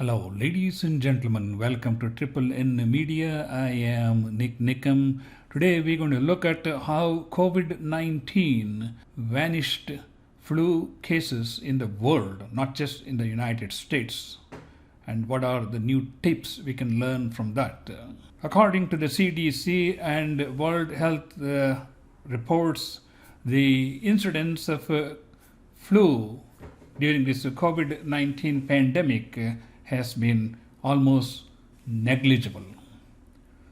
Hello, ladies and gentlemen. Welcome to Triple N Media. I am NIK NIKAM. Today we're going to look at how COVID-19 vanished flu cases in the world, not just in the United States, and what are the new tips we can learn from that. According to the CDC and World Health reports, the incidence of flu during this COVID-19 pandemic has been almost negligible.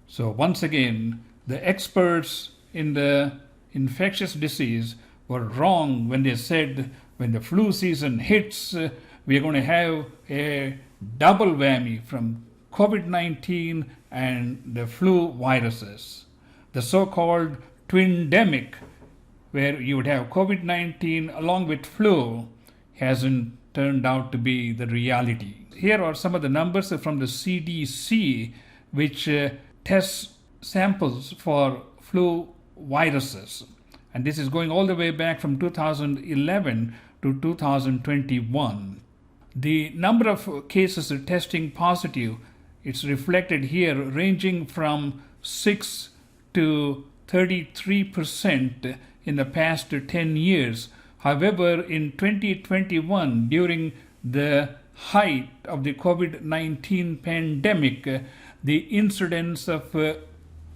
So once again, the experts in the infectious disease were wrong when they said when the flu season hits, we are going to have a double whammy from COVID-19 and the flu viruses. The so-called twindemic, where you would have COVID-19 along with flu, hasn't turned out to be the reality. Here are some of the numbers from the CDC, which tests samples for flu viruses. And this is going all the way back from 2011 to 2021. The number of cases testing positive, it's reflected here, ranging from 6 to 33% in the past 10 years. However, in 2021, during the height of the COVID-19 pandemic, the incidence of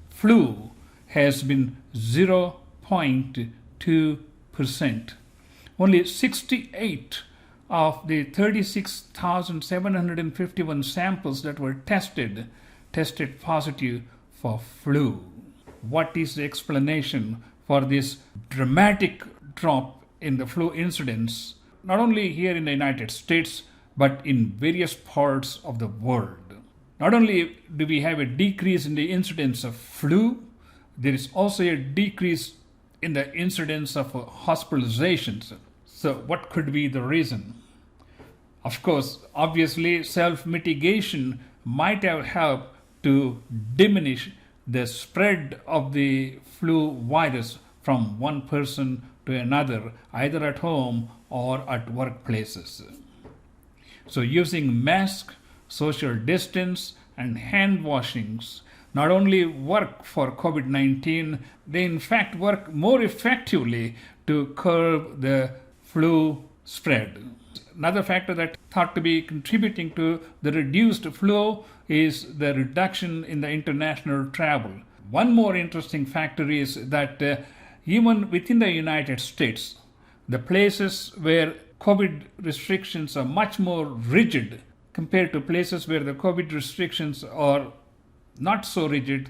flu has been 0.2%. Only 68 of the 36,751 samples that were tested positive for flu. What is the explanation for this dramatic drop in the flu incidence, not only here in the United States, but in various parts of the world? Not only do we have a decrease in the incidence of flu, there is also a decrease in the incidence of hospitalizations. So what could be the reason? Of course, obviously, self-mitigation might have helped to diminish the spread of the flu virus from one person to another, either at home or at workplaces. So using mask, social distance, and hand washings not only work for COVID-19, they in fact work more effectively to curb the flu spread. Another factor that thought to be contributing to the reduced flu is the reduction in the international travel. One more interesting factor is that even within the United States, the places where COVID restrictions are much more rigid compared to places where the COVID restrictions are not so rigid,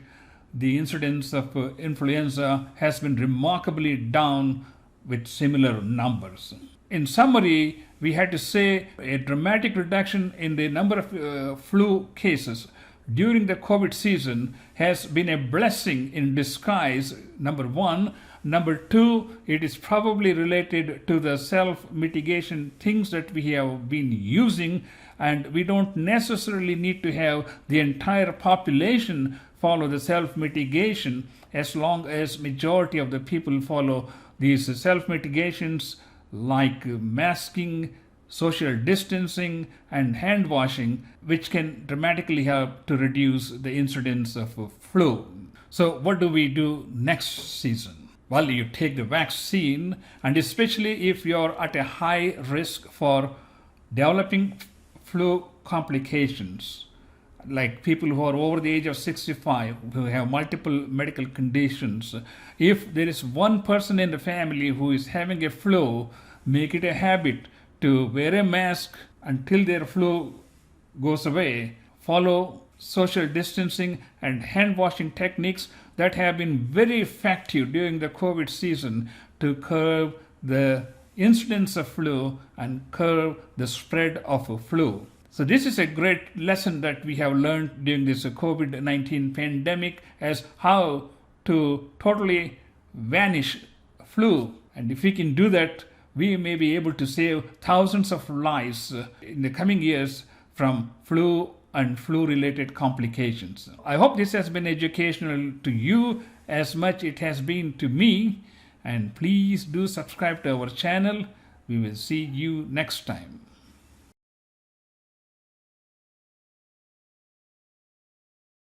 the incidence of influenza has been remarkably down with similar numbers. In summary, we had to say a dramatic reduction in the number of flu cases during the COVID season has been a blessing in disguise, number one. Number two, it is probably related to the self-mitigation things that we have been using, and we don't necessarily need to have the entire population follow the self-mitigation as long as majority of the people follow these self-mitigations like masking, social distancing, and hand washing, which can dramatically help to reduce the incidence of flu. So what do we do next season? Well, you take the vaccine, and especially if you're at a high risk for developing flu complications, like people who are over the age of 65, who have multiple medical conditions. If there is one person in the family who is having a flu, make it a habit to wear a mask until their flu goes away. Follow social distancing and hand washing techniques that have been very effective during the COVID season to curb the incidence of flu and curb the spread of flu. So this is a great lesson that we have learned during this COVID-19 pandemic as how to totally vanish flu. And if we can do that, we may be able to save thousands of lives in the coming years from flu and flu-related complications. I hope this has been educational to you as much it has been to me. And please do subscribe to our channel. We will see you next time.